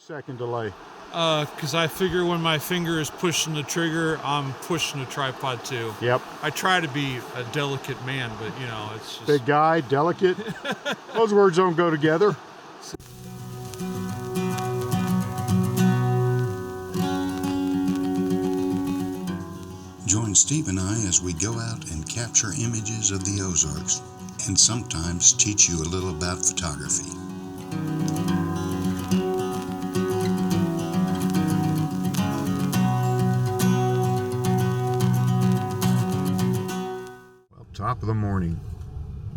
2-second delay. Because I figure when my finger is pushing the trigger, I'm pushing the tripod too. Yep. I try to be a delicate man, but you know, it's just... Big guy, delicate. Those words don't go together. Join Steve and I as we go out and capture images of the Ozarks and sometimes teach you a little about photography. Well, top of the morning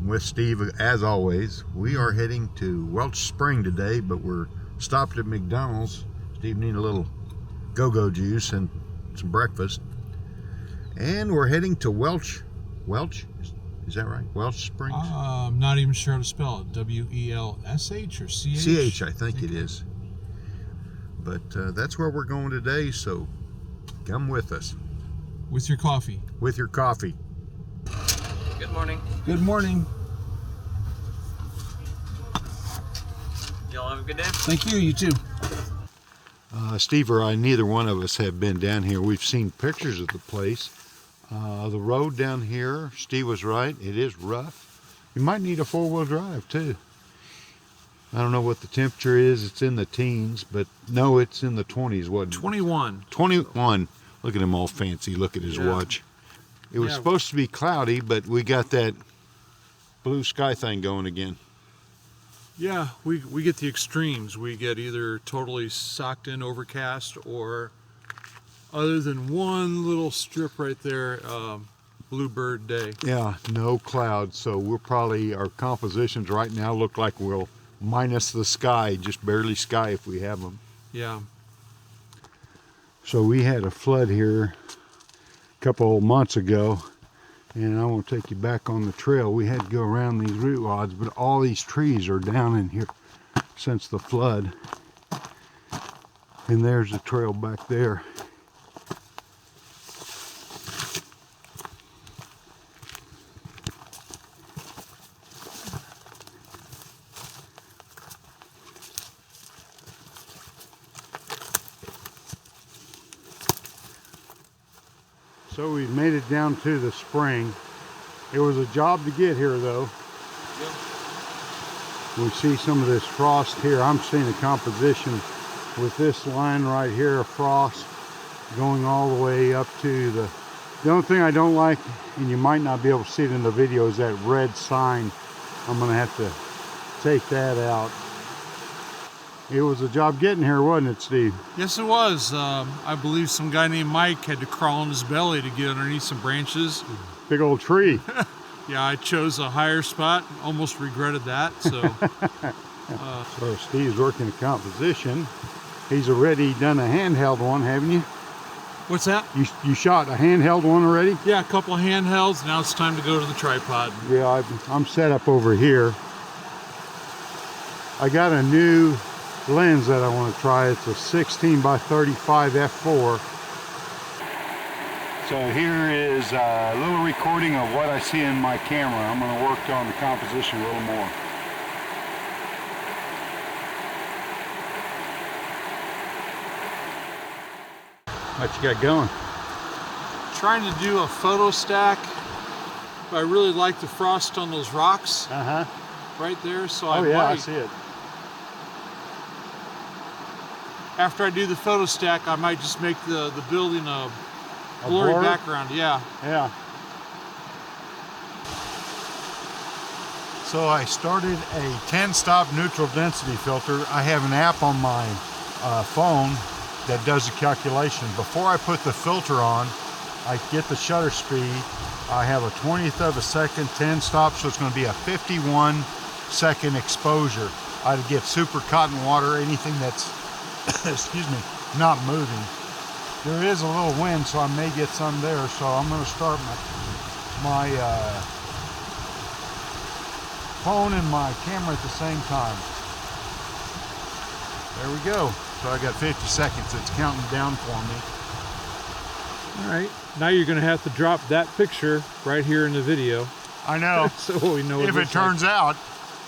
with Steve as always. We are heading to Welch Spring today, but we're stopped at McDonald's. Steve needed a little go-go juice and some breakfast. And we're heading to Welch, is that right? Welch Springs? I'm not even sure how to spell it. W-E-L-S-H or C-H? C-H, I think it is. But that's where we're going today, so come with us. With your coffee. With your coffee. Good morning. Good morning. Y'all have a good day? Thank you, you too. Steve or I, neither one of us have been down here. We've seen pictures of the place. The road down here, Steve was right, it is rough. You might need a four-wheel drive too. I don't know what the temperature is. It's in the teens, but no, it's in the 20s. What? 21. 21. Look at him all fancy. Look at his watch. It was supposed to be cloudy, but we got that blue sky thing going again. Yeah, we get the extremes. We get either totally socked in overcast or, other than one little strip right there, bluebird day. Yeah, no clouds. So we're probably, our compositions right now look like we'll minus the sky, just barely sky if we have them. Yeah. So we had a flood here a couple of months ago, and I want to take you back on the trail. We had to go around these root rods, but all these trees are down in here since the flood. And there's the trail back there. So we made it down to the spring. It was a job to get here though. Yep. We see some of this frost here. I'm seeing a composition with this line right here of frost going all the way up to the only thing I don't like, and you might not be able to see it in the video, is that red sign. I'm gonna have to take that out. It was a job getting here, wasn't it, Steve? Yes, it was. I believe some guy named Mike had to crawl on his belly to get underneath some branches. Big old tree. Yeah, I chose a higher spot. Almost regretted that. So, So Steve's working a composition. He's already done a handheld one, haven't you? what's that? You shot a handheld one already? Yeah, a couple of handhelds. Now it's time to go to the tripod. Yeah, I'm set up over here. I got a new lens that I want to try. It's a 16 by 35 f4. So here is a little recording of what I see in my camera. I'm going to work on the composition a little more. What you got going? Trying to do a photo stack. I really like the frost on those rocks right there. So I see it. After I do the photo stack, I might just make the building a blurry background. Yeah. Yeah. So I started a 10-stop neutral density filter. I have an app on my phone that does the calculation. Before I put the filter on, I get the shutter speed. I have a 20th of a second 10 stop, so it's going to be a 51-second exposure. I get super cotton water, anything that's excuse me, not moving. There is a little wind, so I may get some there. So I'm going to start my phone and my camera at the same time. There we go. So I got 50 seconds. It's counting down for me. All right. Now you're going to have to drop that picture right here in the video. I know. So we know what if it turns out.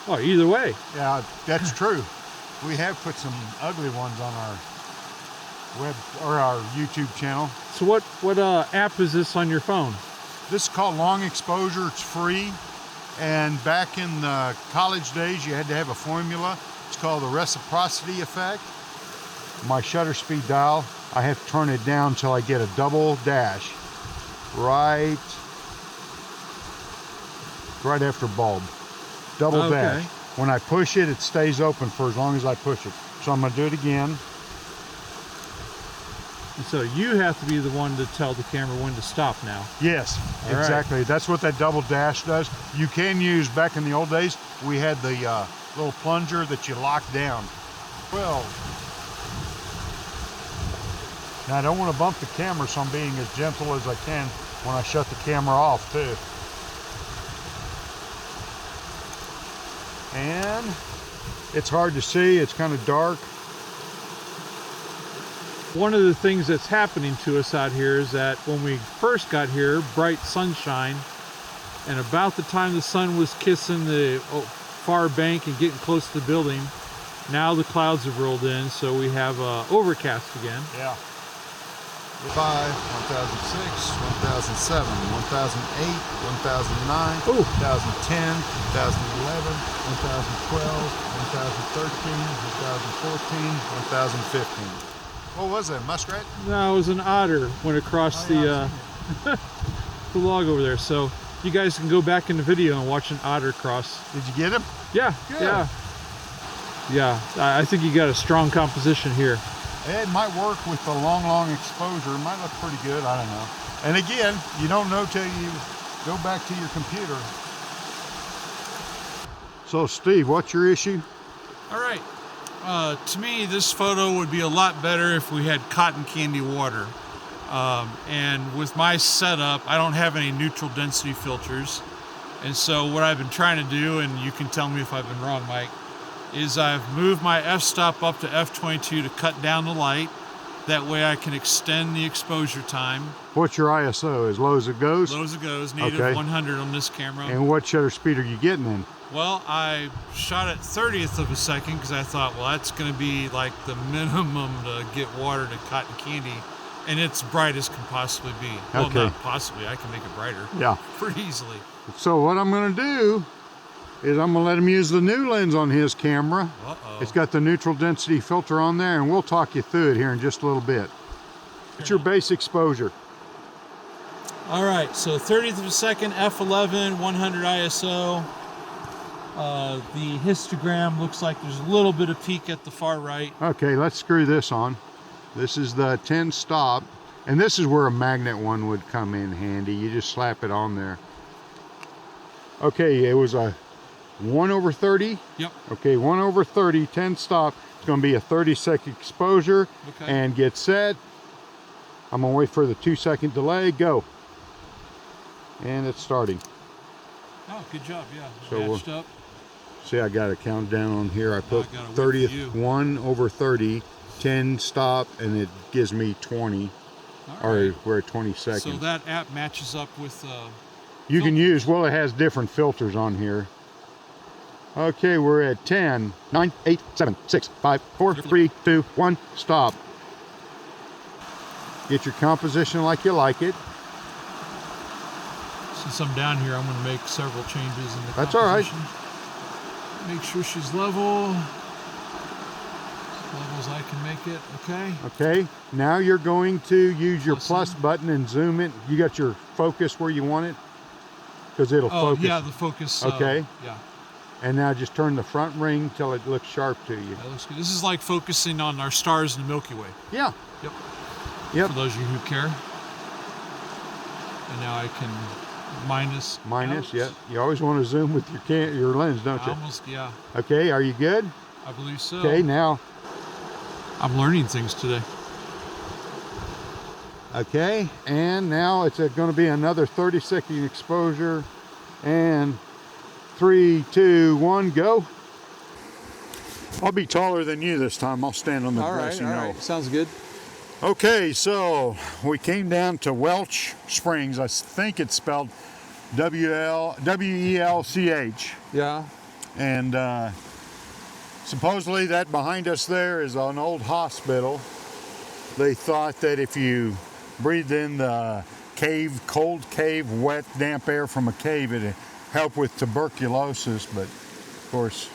Oh, either way. Yeah, that's true. We have put some ugly ones on our web or our YouTube channel. So what app is this on your phone? This is called Long Exposure. It's free. And back in the college days, you had to have a formula. It's called the reciprocity effect. My shutter speed dial, I have to turn it down until I get a double dash right after bulb. Double dash. When I push it, it stays open for as long as I push it. So I'm going to do it again. And so you have to be the one to tell the camera when to stop now. Yes, All exactly. right. That's what that double dash does. You can use, back in the old days, we had the little plunger that you lock down. 12. Now I don't want to bump the camera, so I'm being as gentle as I can when I shut the camera off too. And it's hard to see, it's kind of dark. One of the things that's happening to us out here is that when we first got here, bright sunshine, and about the time the sun was kissing the far bank and getting close to the building, now the clouds have rolled in, so we have overcast again. Yeah. 5, 1006, 1007, 1008, 1009, 2010, 2011, 2012, 2013, 2014, 2015. What was that, muskrat? No, it was an otter went across the log over there. So you guys can go back in the video and watch an otter cross. Did you get him? Yeah, Good. yeah. I think you got a strong composition here. It might work with the long exposure. It might look pretty good, I don't know. And again, you don't know till you go back to your computer. So Steve, what's your issue? All right. To me, this photo would be a lot better if we had cotton candy water. And with my setup, I don't have any neutral density filters. And so what I've been trying to do, and you can tell me if I've been wrong, Mike, is I've moved my f-stop up to f22 to cut down the light. That way I can extend the exposure time. What's your ISO, as low as it goes? Low as it goes, native Okay. 100 on this camera. And what shutter speed are you getting in? Well, I shot at 30th of a second because I thought, well, that's going to be like the minimum to get water to cotton candy. And it's bright as can possibly be. Well, Okay. not possibly. I can make it brighter Yeah. pretty easily. So what I'm going to do is I'm going to let him use the new lens on his camera. Uh-oh. It's got the neutral density filter on there, and we'll talk you through it here in just a little bit. What's your base exposure? All right, so 30th of a second, f11, 100 ISO. The histogram looks like there's a little bit of peak at the far right. Okay, let's screw this on. This is the 10 stop, and this is where a magnet one would come in handy. You just slap it on there. Okay, it was a 1/30. Yep. Okay, 1/30, 10 stop. It's going to be a 30-second exposure. Okay. And get set. I'm going to wait for the 2-second delay. Go. And it's starting. Oh, good job, yeah. So we'll- Matched up. See, I got a countdown on here. I put I gotta wait for 30th, you. 1/30, 10 stop, and it gives me 20. All Or right. we're at 20 seconds. So that app matches up with... You can filters. use, well, it has different filters on here. Okay, we're at 10, 9, 8, 7, 6, 5, 4, 3, 2, 1, stop. Get your composition like you like it. Since I'm down here, I'm going to make several changes in the That's all right. composition. Make sure she's level. As level as I can make it, okay? Okay, now you're going to use your Plus plus button and zoom it. You got your focus where you want it? Because it'll Oh, focus. yeah, the focus. Okay. Yeah, And now just turn the front ring till it looks sharp to you. that looks good. This is like focusing on our stars in the Milky Way. Yeah. Yep. Yep. For those of you who care. And now I can minus. Minus, out. yeah. You always want to zoom with your lens, don't you? Almost, yeah. Okay, are you good? I believe so. Okay, now. I'm learning things today. Okay, and now it's going to be another 30-second exposure. And 3, 2, 1, go. I'll be taller than you this time. I'll stand on the grassy knoll. Sounds good. Okay, so we came down to Welch Springs. I think it's spelled W-E-L-C-H. Yeah. And Supposedly that behind us there is an old hospital. They thought that if you breathed in the cold cave, wet, damp air from a cave, it'd help with tuberculosis. But of course,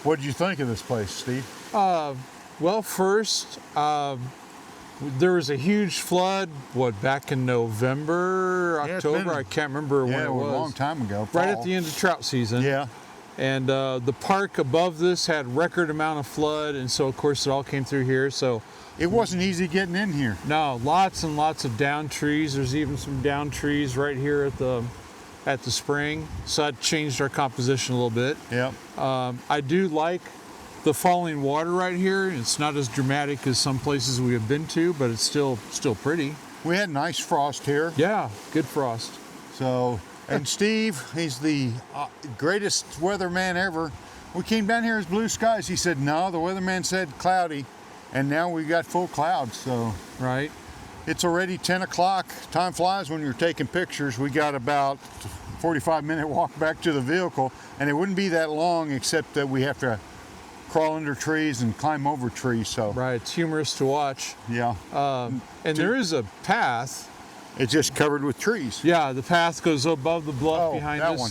what did you think of this place, Steve? Well, first, there was a huge flood, back in November, Yeah, it's October? been- I can't remember when Yeah, it was. a long time ago. Right at fall. the end of trout season. Yeah. And the park above this had record amount of flood, and so of course it all came through here. So It wasn't easy getting in here. no, lots and lots of down trees. There's even some down trees right here at the spring. So that changed our composition a little bit. Yeah. I do like the falling water right here. It's not as dramatic as some places we have been to, but it's still pretty. We had nice frost here. Yeah, good frost. So, and Steve, he's the greatest weatherman ever. We came down here as blue skies. He said, no, the weatherman said cloudy. And now we got full clouds. So Right. it's already 10 o'clock. Time flies when you're taking pictures. We got about 45-minute walk back to the vehicle. And it wouldn't be that long except that we have to crawl under trees and climb over trees. So, Right. It's humorous to watch. yeah, And there is a path. it's just covered with trees. Yeah, the path goes above the bluff Oh, behind that us. one.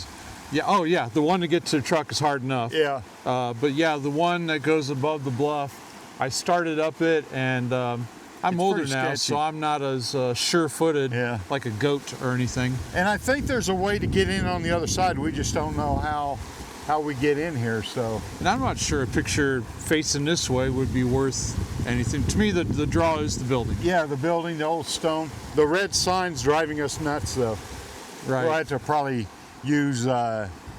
Yeah. Oh, yeah. The one to get to the truck is hard enough. Yeah. But yeah, the one that goes above the bluff, I started up it, and I'm It's older pretty now, sketchy. so I'm not as sure-footed Yeah. like a goat or anything. And I think there's a way to get in on the other side. We just don't know how we get in here. So, And I'm not sure a picture facing this way would be worth anything. To me, the draw is the building. yeah, the building, the old stone. The red sign's driving us nuts, though. Right. We'll have to probably use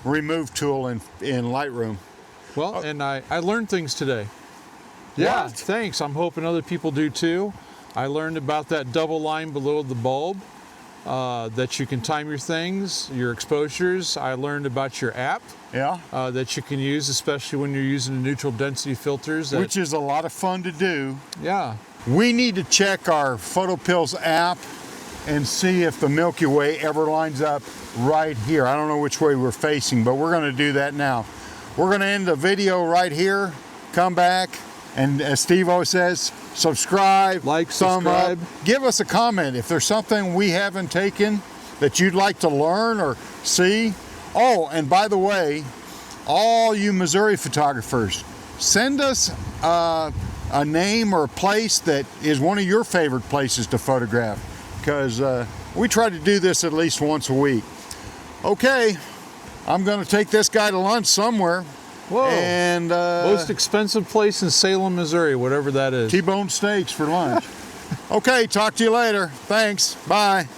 remove tool in Lightroom. Well, and I learned things today. Yeah, What? thanks. I'm hoping other people do too. I learned about that double line below the bulb, that you can time your things, your exposures. I learned about your app Yeah. that you can use, especially when you're using the neutral density filters. That, Which is a lot of fun to do. yeah, We need to check our PhotoPills app and see if the Milky Way ever lines up right here. I don't know which way we're facing, but we're going to do that now. We're going to end the video right here, come back, and as Steve always says, subscribe, Like, thumb subscribe. up, give us a comment if there's something we haven't taken that you'd like to learn or see. Oh, and by the way, all you Missouri photographers, send us a name or a place that is one of your favorite places to photograph, because we try to do this at least once a week. Okay, I'm going to take this guy to lunch somewhere. Whoa. And most expensive place in Salem, Missouri, whatever that is. T-bone steaks for lunch. Okay, talk to you later. Thanks. Bye.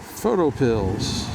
Photo pills.